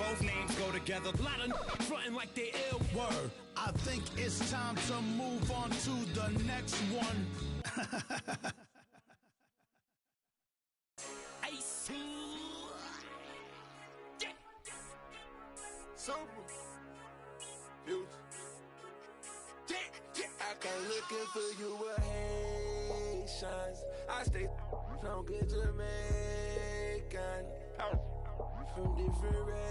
both names go together. A lot of fronting like they ill. Word. I think it's time to move on to the next one. Ice. Super. Future. I come looking for you with Haitians. I stay from good Jamaican. From different races.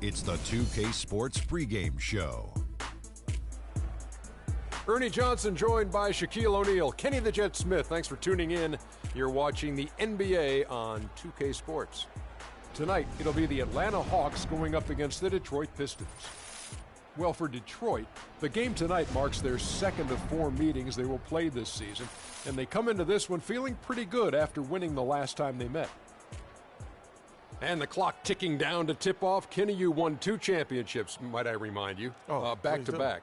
It's the 2K Sports pregame show. Ernie Johnson joined by Shaquille O'Neal. Kenny the Jet Smith, thanks for tuning in. You're watching the NBA on 2K Sports. Tonight, it'll be the Atlanta Hawks going up against the Detroit Pistons. Well, for Detroit, the game tonight marks their second of 4 meetings they will play this season, and they come into this one feeling pretty good after winning the last time they met. And the clock ticking down to tip off. Kenny, you won 2 championships, might I remind you, back to back.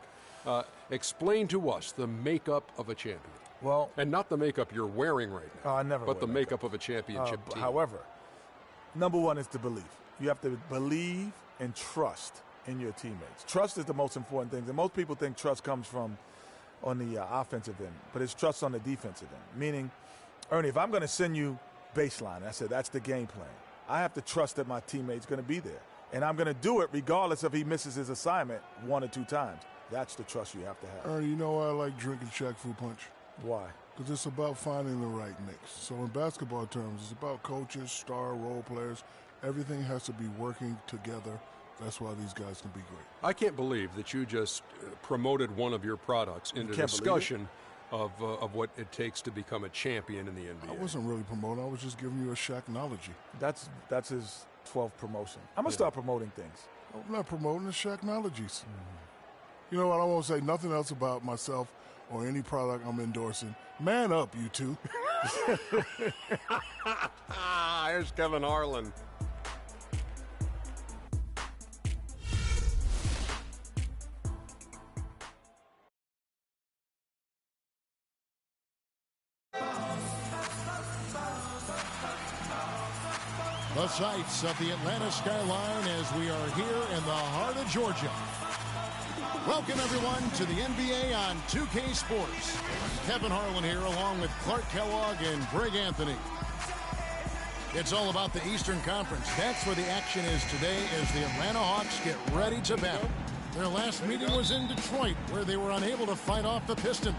Explain to us the makeup of a champion. Well, and not the makeup you're wearing right now. I never. But the makeup of a championship team. However, number one is the belief. You have to believe and trust in your teammates. Trust is the most important thing. And most people think trust comes from on the offensive end, but it's trust on the defensive end. Meaning, Ernie, if I'm going to send you baseline, I said that's the game plan. I have to trust that my teammate's going to be there. And I'm going to do it regardless if he misses his assignment 1 or 2 times. That's the trust you have to have. Ernie, you know why I like drinking Shaq Fu Punch? Why? Because it's about finding the right mix. So in basketball terms, it's about coaches, star role players. Everything has to be working together. That's why these guys can be great. I can't believe that you just promoted one of your products into discussion of what it takes to become a champion in the NBA. I wasn't really promoting. I was just giving you a Shaqnology. That's his 12th promotion. I'm going to start promoting things. I'm not promoting the Shaqnologies. You know what? I won't say nothing else about myself or any product I'm endorsing. Man up, you two. Here's Kevin Harlan. The sights of the Atlanta skyline as we are here in the heart of Georgia. Welcome, everyone, to the NBA on 2K Sports. Kevin Harlan here, along with Clark Kellogg and Greg Anthony. It's all about the Eastern Conference. That's where the action is today as the Atlanta Hawks get ready to battle. Their last meeting was in Detroit, where they were unable to fight off the Pistons.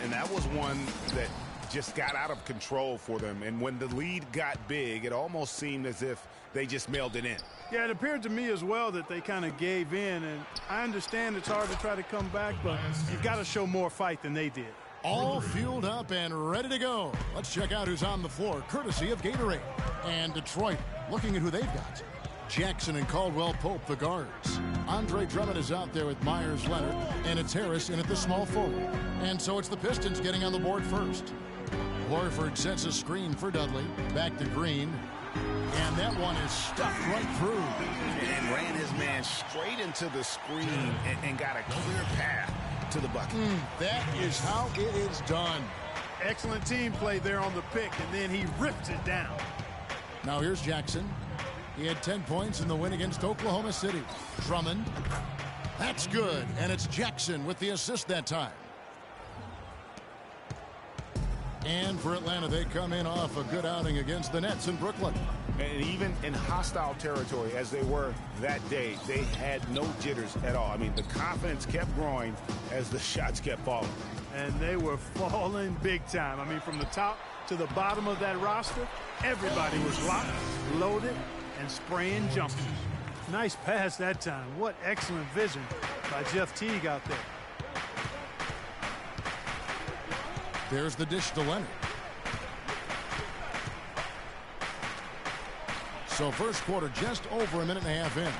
And that was one that just got out of control for them. And when the lead got big, it almost seemed as if they just mailed it in. Yeah, it appeared to me as well that they kind of gave in. And I understand it's hard to try to come back, but you've got to show more fight than they did. All fueled up and ready to go. Let's check out who's on the floor, courtesy of Gatorade. And Detroit, looking at who they've got. Jackson and Caldwell Pope, the guards. Andre Drummond is out there with Myers Leonard, and it's Harris in at the small forward. And so it's the Pistons getting on the board first. Horford sets a screen for Dudley. Back to Green. And that one is stuffed right through. And ran his man straight into the screen and got a clear path to the bucket. That is how it is done. Excellent team play there on the pick, and then he rips it down. Now here's Jackson. He had 10 points in the win against Oklahoma City. Drummond. That's good, and it's Jackson with the assist that time. And for Atlanta, they come in off a good outing against the Nets in Brooklyn. And even in hostile territory, as they were that day, they had no jitters at all. I mean, the confidence kept growing as the shots kept falling. And they were falling big time. I mean, from the top to the bottom of that roster, everybody was locked, loaded, and spraying jumpers. Nice pass that time. What excellent vision by Jeff Teague out there. There's the dish to Leonard. So first quarter just over a minute and a half in.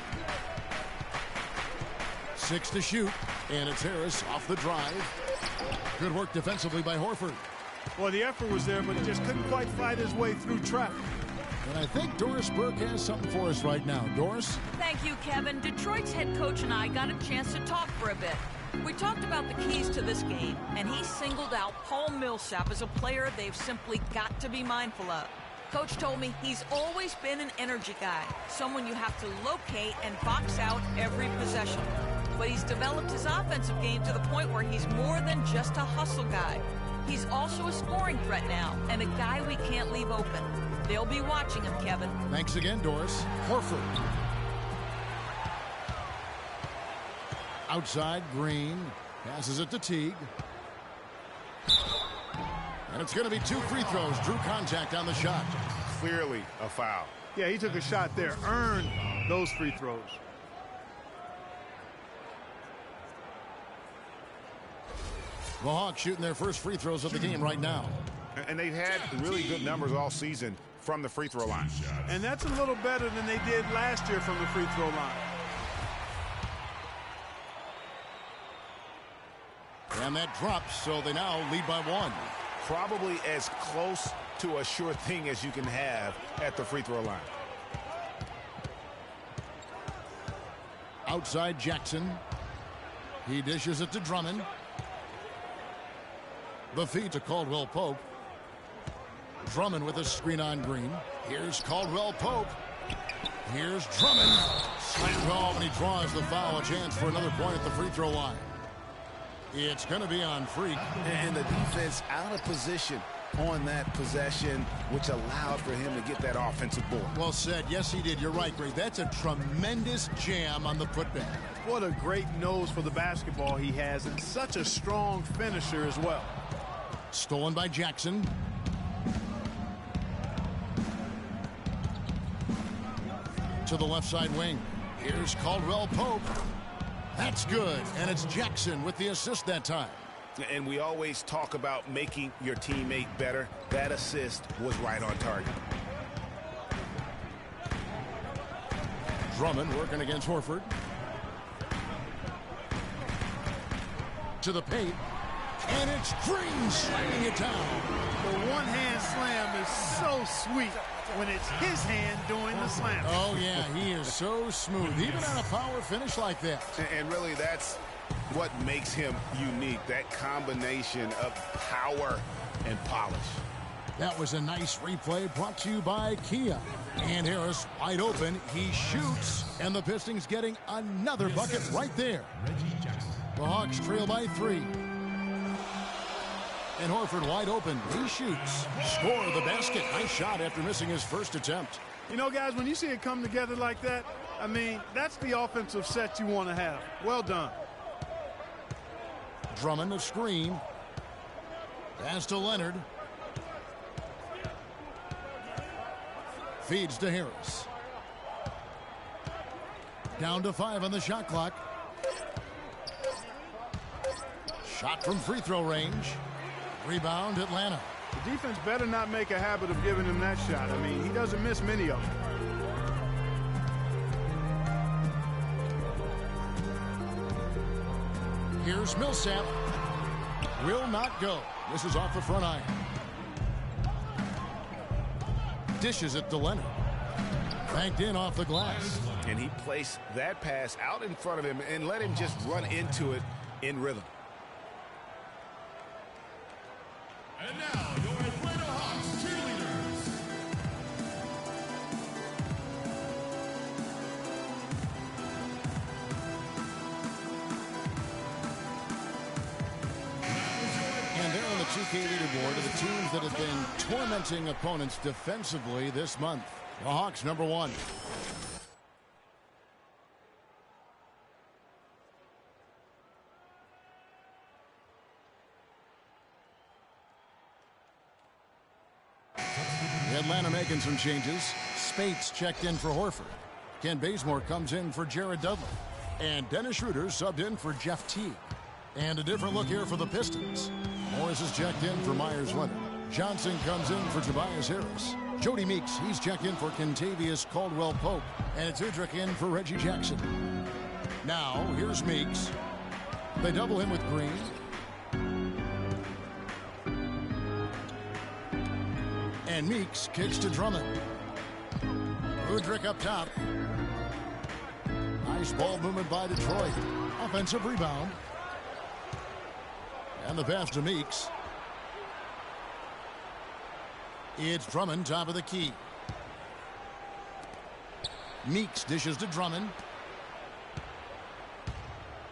6 to shoot, and it's Harris off the drive. Good work defensively by Horford. Well, the effort was there, but he just couldn't quite fight his way through traffic. And I think Doris Burke has something for us right now. Doris? Thank you, Kevin. Detroit's head coach and I got a chance to talk for a bit. We talked about the keys to this game, and he singled out Paul Millsap as a player they've simply got to be mindful of. Coach told me he's always been an energy guy, someone you have to locate and box out every possession. But he's developed his offensive game to the point where he's more than just a hustle guy. He's also a scoring threat now, and a guy we can't leave open. They'll be watching him, Kevin. Thanks again, Doris. Horford. Outside, Green passes it to Teague. And it's going to be 2 free throws. Drew contact on the shot. Clearly a foul. Yeah, he took a shot there, earned those free throws. The Hawks shooting their first free throws of the game right now. And they've had really good numbers all season from the free throw line. And that's a little better than they did last year from the free throw line. And that drops, so they now lead by 1. Probably as close to a sure thing as you can have at the free throw line. Outside Jackson. He dishes it to Drummond. The feed to Caldwell Pope. Drummond with a screen on Green. Here's Caldwell Pope. Here's Drummond. Slam call, and he draws the foul. A chance for another point at the free throw line. It's going to be on Freak. And the defense out of position on that possession, which allowed for him to get that offensive board. Well said. Yes, he did. You're right, Greg. That's a tremendous jam on the putback. What a great nose for the basketball he has, and such a strong finisher as well. Stolen by Jackson. To the left side wing. Here's Caldwell Pope. That's good, and it's Jackson with the assist that time. And we always talk about making your teammate better. That assist was right on target. Drummond working against Horford. To the paint. And it's Green slamming it down. The one-hand slam is so sweet when it's his hand doing the slam. Oh, yeah, he is so smooth, even on a power finish like that. And really, that's what makes him unique, that combination of power and polish. That was a nice replay brought to you by Kia. And Harris wide open. He shoots, and the Pistons getting another bucket right there. The Hawks trail by 3. And Horford wide open. He shoots. Score the basket. Nice shot after missing his first attempt. You know, guys, when you see it come together like that, I mean, that's the offensive set you want to have. Well done. Drummond a screen. Pass to Leonard. Feeds to Harris. Down to 5 on the shot clock. Shot from free throw range. Rebound, Atlanta. The defense better not make a habit of giving him that shot. I mean, he doesn't miss many of them. Here's Millsap. Will not go. This is off the front iron. Dishes it to Leonard. Banked in off the glass. And he placed that pass out in front of him and let him just run into it in rhythm. And now, your Atlanta Hawks cheerleaders. And they're on the 2K leaderboard of the teams that have been tormenting opponents defensively this month. The Hawks, number 1. Atlanta making some changes. Spates checked in for Horford. Ken Bazemore comes in for Jared Dudley. And Dennis Schroeder subbed in for Jeff Teague. And a different look here for the Pistons. Morris is checked in for Myers Leonard. Johnson comes in for Tobias Harris. Jody Meeks, he's checked in for Kentavious Caldwell-Pope. And it's Udrich in for Reggie Jackson. Now, here's Meeks. They double him with Green. And Meeks kicks to Drummond. Udrich up top. Nice ball movement by Detroit. Offensive rebound. And the pass to Meeks. It's Drummond, top of the key. Meeks dishes to Drummond.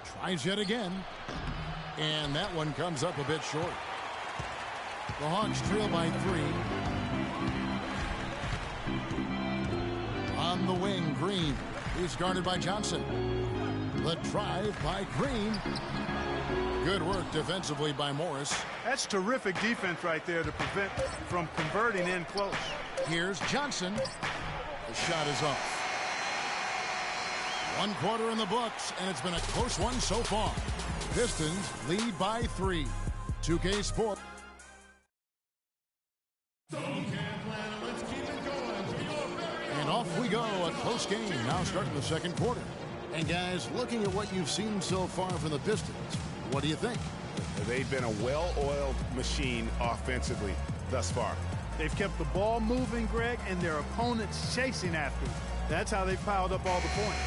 Tries yet again. And that one comes up a bit short. The Hawks trail by 3. On the wing, Green. He's guarded by Johnson. The drive by Green. Good work defensively by Morris. That's terrific defense right there to prevent from converting in close. Here's Johnson. The shot is off. 1 quarter in the books, and it's been a close one so far. Pistons lead by 3. 2K Sport. And off we go, a close game now starting the second quarter. And guys, looking at what you've seen so far from the Pistons, what do you think? They've been a well-oiled machine offensively thus far. They've kept the ball moving, Greg, and their opponents chasing after it. That's how they've piled up all the points.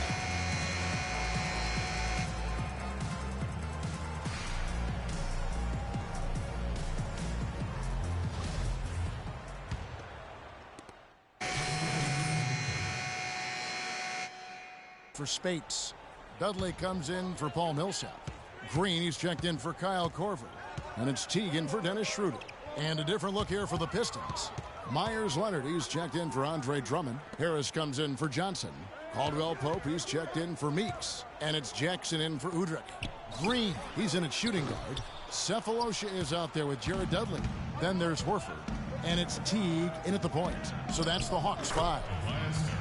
For Spates. Dudley comes in for Paul Millsap. Green, he's checked in for Kyle Korver. And it's Teague in for Dennis Schroeder. And a different look here for the Pistons. Myers Leonard, he's checked in for Andre Drummond. Harris comes in for Johnson. Caldwell-Pope, he's checked in for Meeks. And it's Jackson in for Udrich. Green, he's in at shooting guard. Cephalosha is out there with Jared Dudley. Then there's Horford. And it's Teague in at the point. So that's the Hawks 5.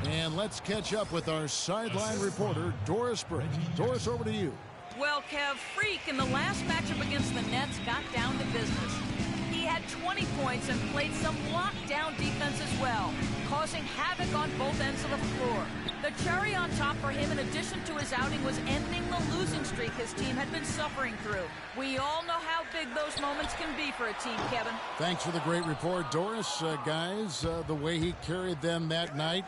And let's catch up with our sideline reporter, Doris Britt. Doris, over to you. Well, Kev, Freak in the last matchup against the Nets got down to business. He had 20 points and played some lockdown defense as well, causing havoc on both ends of the floor. The cherry on top for him, in addition to his outing, was ending the losing streak his team had been suffering through. We all know how big those moments can be for a team, Kevin. Thanks for the great report, Doris. Guys, the way he carried them that night,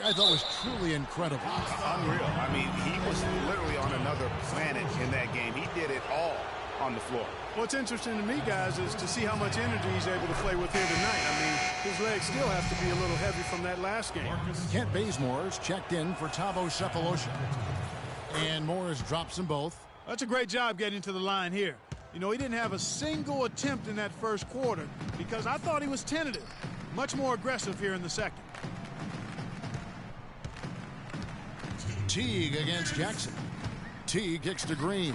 I thought was truly incredible. Unreal. I mean, he was literally on another planet in that game. He did it all on the floor. What's interesting to me, guys, is to see how much energy he's able to play with here tonight. I mean, his legs still have to be a little heavy from that last game. Kent Bazemore's checked in for Thabo Cephalosha. And Morris drops them both. That's a great job getting to the line here. You know, he didn't have a single attempt in that first quarter because I thought he was tentative. Much more aggressive here in the second. Teague against Jackson. Teague kicks to Green.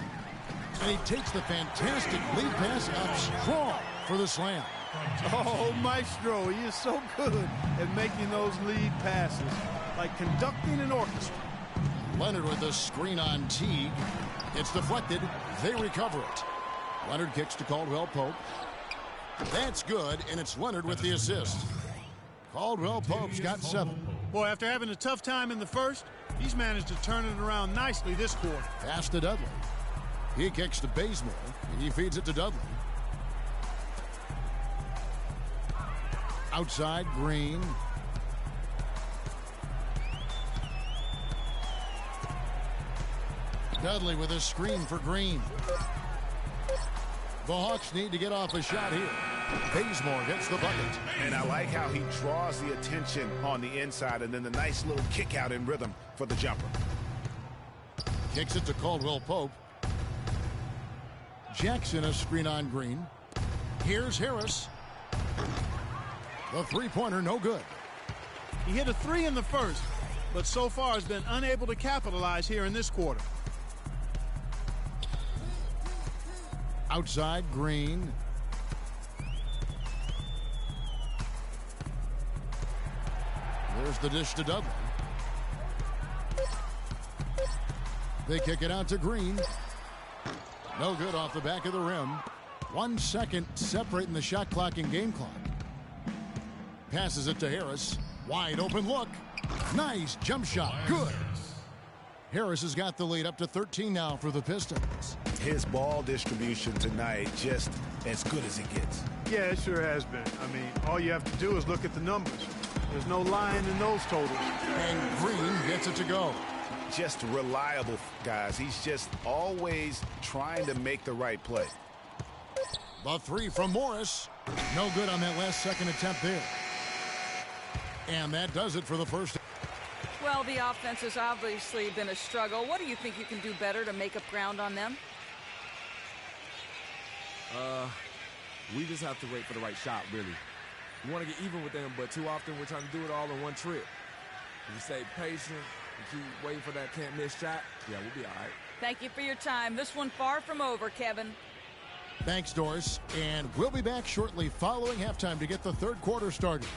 And he takes the fantastic lead pass up strong for the slam. Oh, Maestro, he is so good at making those lead passes, like conducting an orchestra. Leonard with the screen on Teague. It's deflected. They recover it. Leonard kicks to Caldwell-Pope. That's good, and it's Leonard with the assist. Caldwell-Pope's got 7. Boy, after having a tough time in the first, he's managed to turn it around nicely this quarter. Pass to Dudley. He kicks to Bazemore, and he feeds it to Dudley. Outside, Green. Dudley with a screen for Green. The Hawks need to get off a shot here. Bazemore gets the bucket. And I like how he draws the attention on the inside and then the nice little kick out in rhythm for the jumper. Kicks it to Caldwell Pope. Jackson a screen on Green. Here's Harris. The three-pointer no good. He hit a three in the first, but so far has been unable to capitalize here in this quarter. Outside, Green. There's the dish to Dudley. They kick it out to Green. No good off the back of the rim. 1 second separating the shot clock and game clock. Passes it to Harris. Wide open look. Nice jump shot. Good. Harris has got the lead up to 13 now for the Pistons. His ball distribution tonight just as good as it gets. Yeah, it sure has been. I mean, all you have to do is look at the numbers. There's no lying in those totals. And Green gets it to go. Just reliable, guys. He's just always trying to make the right play. The three from Morris. No good on that last second attempt there. And that does it for the first. Well, the offense has obviously been a struggle. What do you think you can do better to make up ground on them? We just have to wait for the right shot, really. We want to get even with them, but too often we're trying to do it all in one trip. If we stay patient and keep waiting for that can't miss shot, yeah, we'll be all right. Thank you for your time. This one far from over, Kevin. Thanks, Doris. And we'll be back shortly following halftime to get the third quarter started.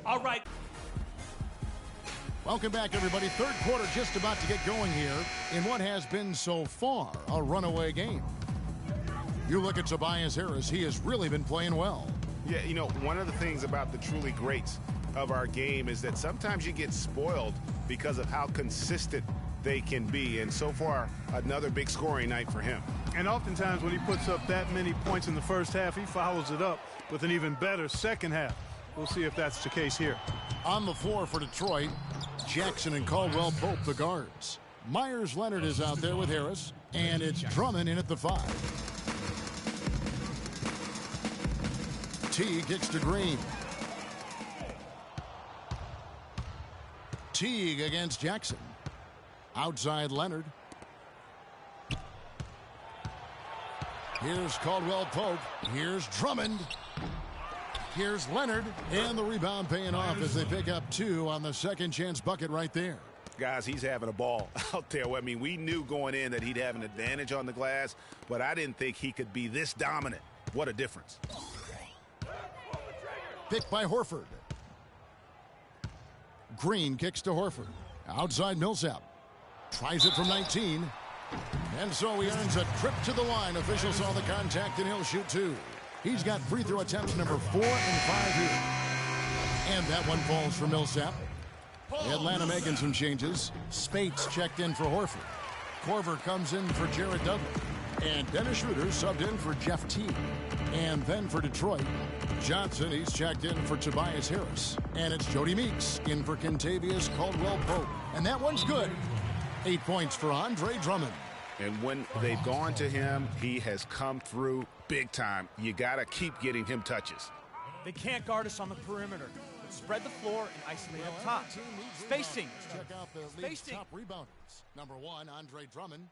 All right. Welcome back, everybody. Third quarter just about to get going here in what has been so far a runaway game. You look at Tobias Harris. He has really been playing well. Yeah, you know, one of the things about the truly greats of our game is that sometimes you get spoiled because of how consistent they can be. And so far, another big scoring night for him. And oftentimes when he puts up that many points in the first half, he follows it up with an even better second half. We'll see if that's the case here. On the floor for Detroit, Jackson and Caldwell Pope the guards. Myers Leonard is out there with Harris, and it's Drummond in at the 5. Teague kicks to Green. Teague against Jackson. Outside Leonard. Here's Caldwell Pope. Here's Drummond. Here's Leonard, and the rebound paying off as they pick up 2 on the second chance bucket right there. Guys, he's having a ball out there. I mean, we knew going in that he'd have an advantage on the glass, but I didn't think he could be this dominant. What a difference. Picked by Horford. Green kicks to Horford. Outside Millsap. Tries it from 19. And so he earns a trip to the line. Officials saw the contact, and he'll shoot 2. He's got free throw attempts number 4 and 5 here. And that one falls for Millsap. Atlanta making some changes. Spates checked in for Horford. Korver comes in for Jared Dudley. And Dennis Schroeder subbed in for Jeff Teague. And then for Detroit, Johnson, he's checked in for Tobias Harris. And it's Jody Meeks in for Kentavious Caldwell Pope. And that one's good. 8 points for Andre Drummond. And when they've gone to him, he has come through big time. You got to keep getting him touches. They can't guard us on the perimeter. Spread the floor and isolate up top. Spacing. Check out the league's top rebounders. Number 1, Andre Drummond.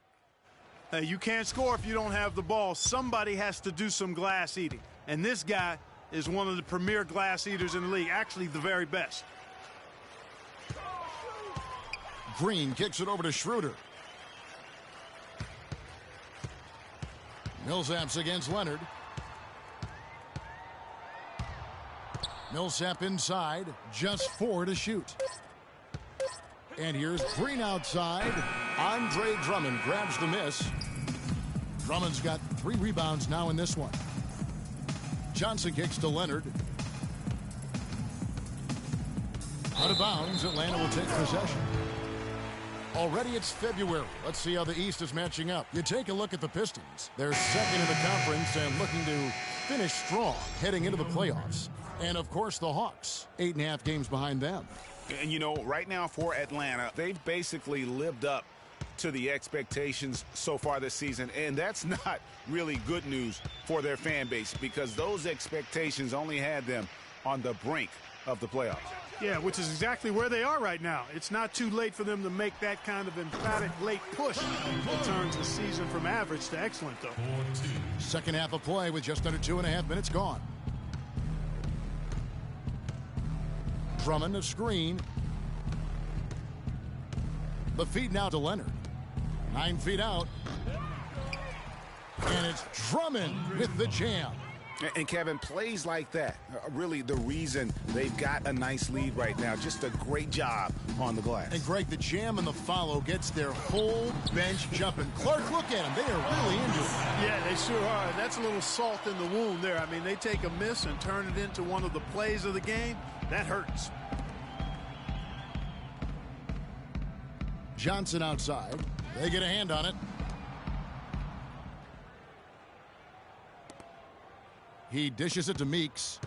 Hey, you can't score if you don't have the ball. Somebody has to do some glass eating. And this guy is one of the premier glass eaters in the league. Actually, the very best. Green kicks it over to Schroeder. Millsap's against Leonard. Millsap inside, just 4 to shoot. And here's Green outside. Andre Drummond grabs the miss. Drummond's got 3 rebounds now in this one. Johnson kicks to Leonard. Out of bounds, Atlanta will take possession. Already it's February. Let's see how the East is matching up. You take a look at the Pistons. They're second in the conference and looking to finish strong heading into the playoffs. And, of course, the Hawks, 8.5 games behind them. And, you know, right now for Atlanta, they've basically lived up to the expectations so far this season. And that's not really good news for their fan base because those expectations only had them on the brink of the playoffs. Yeah, which is exactly where they are right now. It's not too late for them to make that kind of emphatic late push that turns the season from average to excellent, though. Second half of play with just under 2.5 minutes gone. Drummond, a screen. The feed now to Leonard. 9 feet out. And it's Drummond with the jam. And Kevin, plays like that are really the reason they've got a nice lead right now. Just a great job on the glass. And Greg, the jam and the follow gets their whole bench jumping. Clark, look at them. They are really into it. Yeah, they sure are. That's a little salt in the wound there. I mean, they take a miss and turn it into one of the plays of the game. That hurts. Johnson outside. They get a hand on it. He dishes it to Meeks.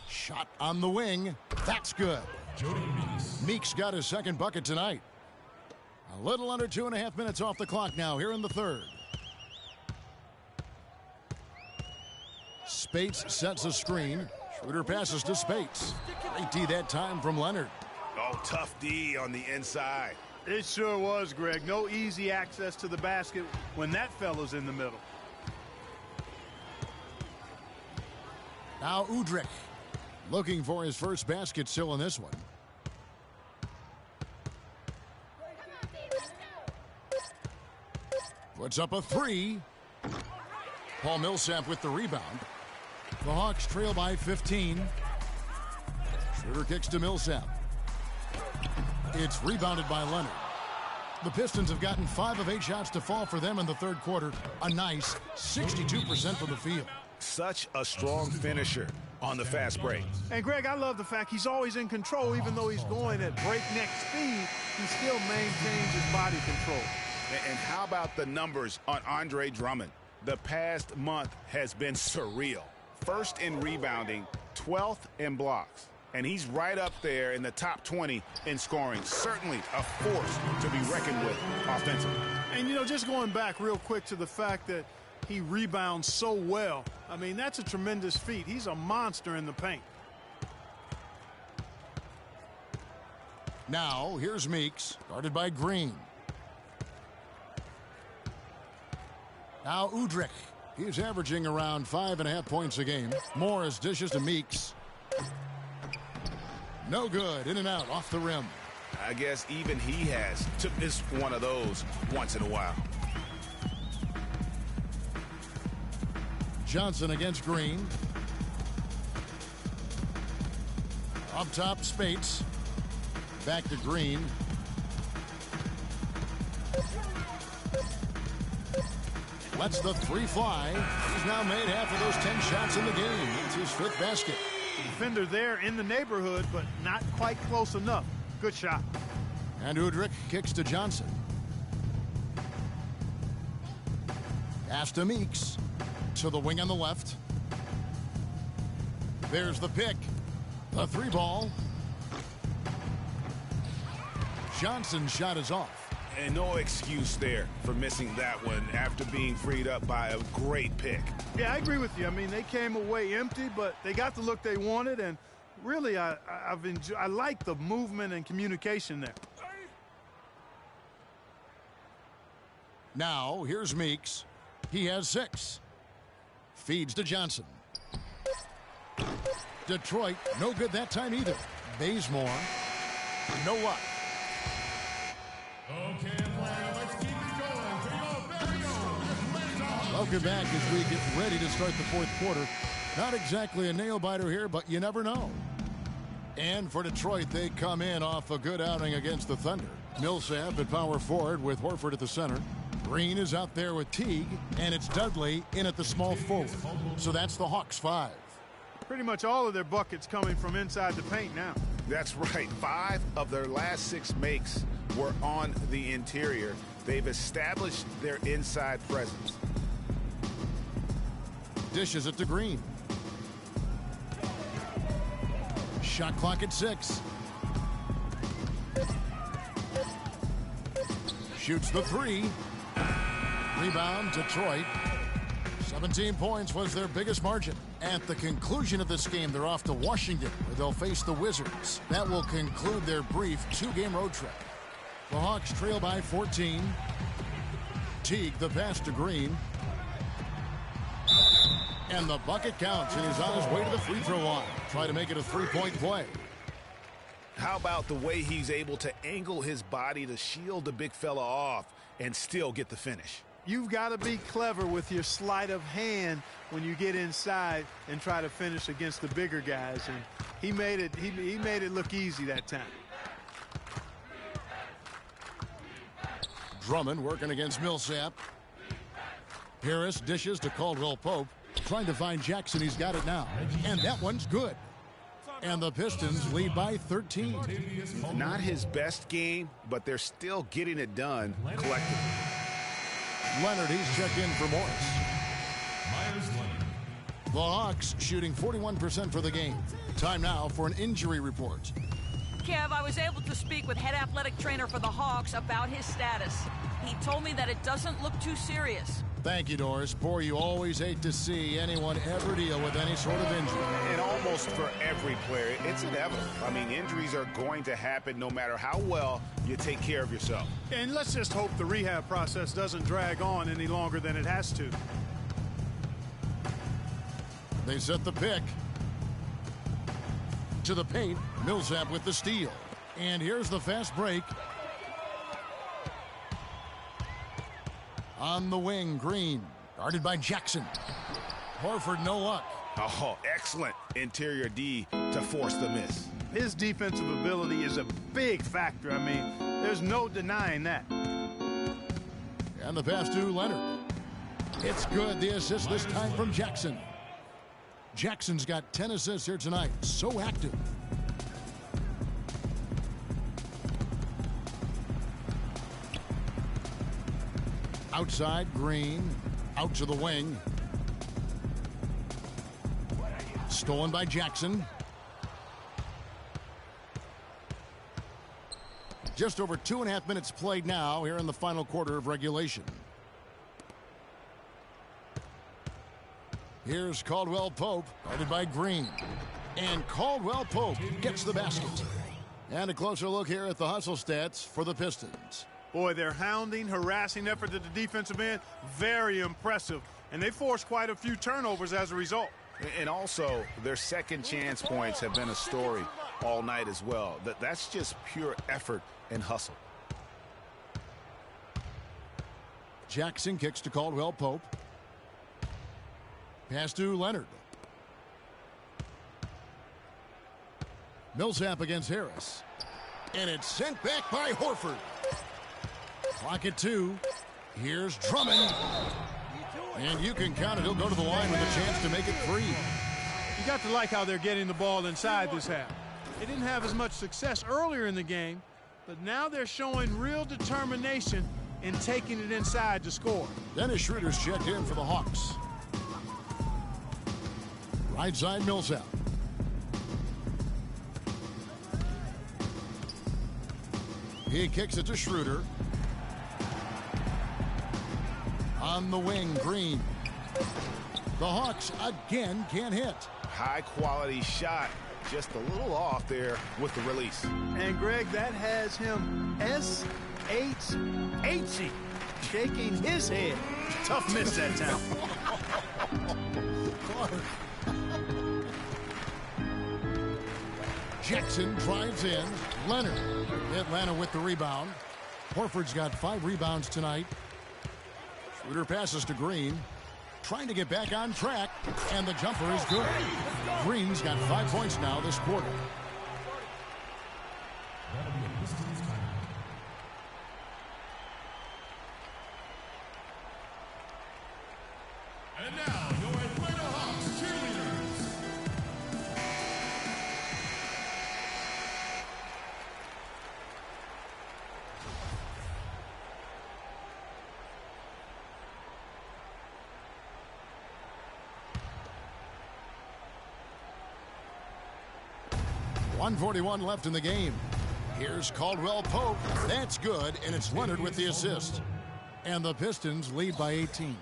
Shot on the wing. That's good. Meeks got his second bucket tonight. A little under 2.5 minutes off the clock now here in the third. Spates sets a screen. Schroeder passes to Spates. Great D that time from Leonard. Oh, tough D on the inside. It sure was, Greg. No easy access to the basket when that fella's in the middle. Now Udrich looking for his first basket still in this one. Puts up a 3. Paul Millsap with the rebound. The Hawks trail by 15. Schroeder kicks to Millsap. It's rebounded by Leonard. The Pistons have gotten 5 of 8 shots to fall for them in the third quarter. A nice 62% from the field. Such a strong finisher on the fast break. And, Greg, I love the fact he's always in control. Even though he's going at breakneck speed, he still maintains his body control. And how about the numbers on Andre Drummond? The past month has been surreal. First in rebounding, 12th in blocks. And he's right up there in the top 20 in scoring. Certainly a force to be reckoned with offensively. And, you know, just going back real quick to the fact that he rebounds so well. I mean, that's a tremendous feat. He's a monster in the paint. Now, here's Meeks, guarded by Green. Now Udrich. He's averaging around 5.5 points a game. Morris dishes to Meeks. No good. In and out, off the rim. I guess even he has to miss one of those once in a while. Johnson against Green. Up top, Spates. Back to Green. Lets the 3 fly. He's now made half of those 10 shots in the game. It's his 5th basket. Defender there in the neighborhood, but not quite close enough. Good shot. And Udrich kicks to Johnson. Pass to Meeks. To the wing on the left. There's the pick. The 3 ball. Johnson's shot is off. And no excuse there for missing that one after being freed up by a great pick. Yeah, I agree with you. I mean, they came away empty, but they got the look they wanted, and really, I like the movement and communication there. Now, here's Meeks. He has 6. Feeds to Johnson. Detroit, no good that time either. Bazemore, no luck. Okay, Atlanta, let's keep it going. Here we go. Welcome back as we get ready to start the fourth quarter. Not exactly a nail-biter here, but you never know. And for Detroit, they come in off a good outing against the Thunder. Millsap at power forward with Horford at the center. Green is out there with Teague, and it's Dudley in at the small forward. So that's the Hawks 5. Pretty much all of their buckets coming from inside the paint now. That's right. 5 of their last 6 makes were on the interior. They've established their inside presence. Dishes it to Green. Shot clock at 6. Shoots the 3. Rebound, Detroit. 17 points was their biggest margin. At the conclusion of this game, they're off to Washington, where they'll face the Wizards. That will conclude their brief 2-game road trip. The Hawks trail by 14. Teague, the pass to Green. And the bucket counts, and he's on his way to the free throw line. Try to make it a 3-point play. How about the way he's able to angle his body to shield the big fella off and still get the finish? You've got to be clever with your sleight of hand when you get inside and try to finish against the bigger guys. And he made it look easy that time. Drummond working against Millsap. Harris dishes to Caldwell Pope. Trying to find Jackson. He's got it now. And that one's good. And the Pistons lead by 13. Not his best game, but they're still getting it done collectively. Leonard, he's checked in for Morris. The Hawks shooting 41% for the game. Time now for an injury report. Kev, I was able to speak with head athletic trainer for the Hawks about his status. He told me that it doesn't look too serious. Thank you, Doris. Boy, you always hate to see anyone ever deal with any sort of injury. And almost for every player, it's inevitable. I mean, injuries are going to happen no matter how well you take care of yourself. And let's just hope the rehab process doesn't drag on any longer than it has to. They set the pick. To the paint, Millsap with the steal. And here's the fast break. On the wing, Green. Guarded by Jackson. Horford, no luck. Oh, excellent interior D to force the miss. His defensive ability is a big factor. I mean, there's no denying that. And the pass to Leonard. It's good. The assist this time from Jackson. Jackson's got 10 assists here tonight. So active. Outside, Green. Out to the wing. Stolen by Jackson. Just over 2.5 minutes played now here in the final quarter of regulation. Here's Caldwell Pope, guarded by Green. And Caldwell Pope gets the basket. And a closer look here at the hustle stats for the Pistons. Boy, their hounding, harassing effort at the defensive end, very impressive. And they forced quite a few turnovers as a result. And also, their second chance points have been a story all night as well. That's just pure effort and hustle. Jackson kicks to Caldwell Pope. Pass to Leonard. Millsap against Harris. And it's sent back by Horford. Clock at 2. Here's Drummond. And you can count it. He'll go to the line with a chance to make it 3. You got to like how they're getting the ball inside this half. They didn't have as much success earlier in the game, but now they're showing real determination in taking it inside to score. Dennis Schroeder's checked in for the Hawks. Right side, Millsap. He kicks it to Schroeder. On the wing, Green. The Hawks again can't hit. High quality shot, just a little off there with the release. And Greg, that has him S-H-H-ing, shaking his head. Tough miss that time. Jackson drives in. Leonard. Atlanta with the rebound. Horford's got 5 rebounds tonight. Schroeder passes to Green. Trying to get back on track. And the jumper is good. Green's got 5 points now this quarter. And now, your Atlanta Hawks cheerleaders. .141 left in the game. Here's Caldwell Pope. That's good, and it's Leonard with the assist. And the Pistons lead by 18.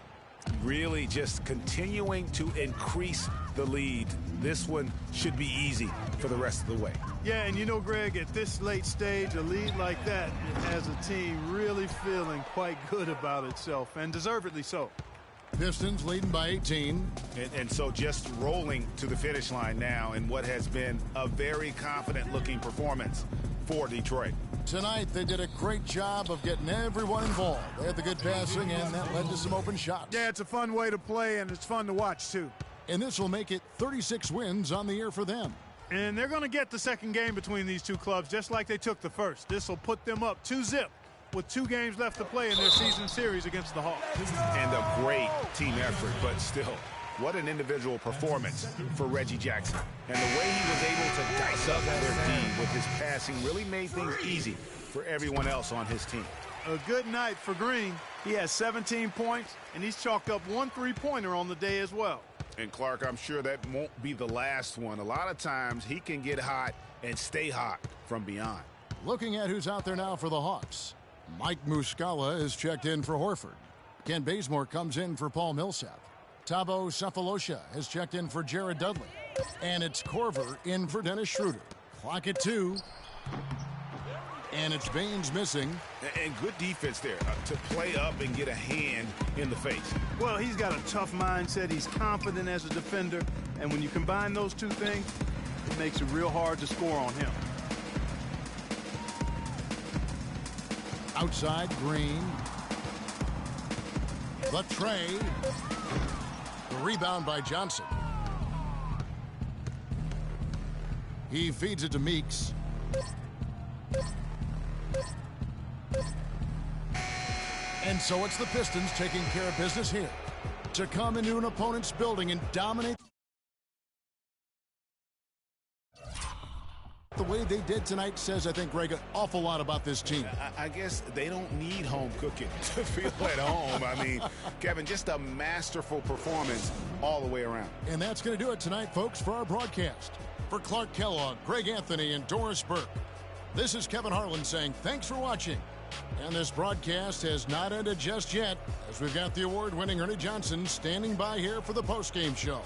Really just continuing to increase the lead. This one should be easy for the rest of the way. Yeah, and you know, Greg, at this late stage, a lead like that, it has a team really feeling quite good about itself, and deservedly so. Pistons leading by 18. And so just rolling to the finish line now in what has been a very confident-looking performance for Detroit. Tonight, they did a great job of getting everyone involved. They had the good passing, and that led to some open shots. Yeah, it's a fun way to play, and it's fun to watch, too. And this will make it 36 wins on the year for them. And they're going to get the second game between these two clubs just like they took the first. This will put them up 2-0 with 2 games left to play in their season series against the Hawks. And a great team effort, but still, what an individual performance for Reggie Jackson. And the way he was able to dice up their team with his passing really made things easy for everyone else on his team. A good night for Green. He has 17 points, and he's chalked up 1 3-pointer on the day as well. And Clark, I'm sure that won't be the last one. A lot of times he can get hot and stay hot from beyond. Looking at who's out there now for the Hawks. Mike Muscala is checked in for Horford. Ken Bazemore comes in for Paul Millsap. Thabo Sefolosha has checked in for Jared Dudley. And it's Korver in for Dennis Schroeder. Clock at 2. And it's Baines missing. And good defense there to play up and get a hand in the face. Well, he's got a tough mindset. He's confident as a defender. And when you combine those two things, it makes it real hard to score on him. Outside, Green. The tray. The rebound by Johnson. He feeds it to Meeks. And so it's the Pistons taking care of business here to come into an opponent's building and dominate the way they did tonight. Says, I think, Greg, an awful lot about this team. I guess they don't need home cooking to feel at home. I mean, Kevin, just a masterful performance all the way around. And that's going to do it tonight, folks, for our broadcast. For Clark Kellogg, Greg Anthony, and Doris Burke, this is Kevin Harlan saying thanks for watching. And this broadcast has not ended just yet, as we've got the award-winning Ernie Johnson standing by here for the postgame show.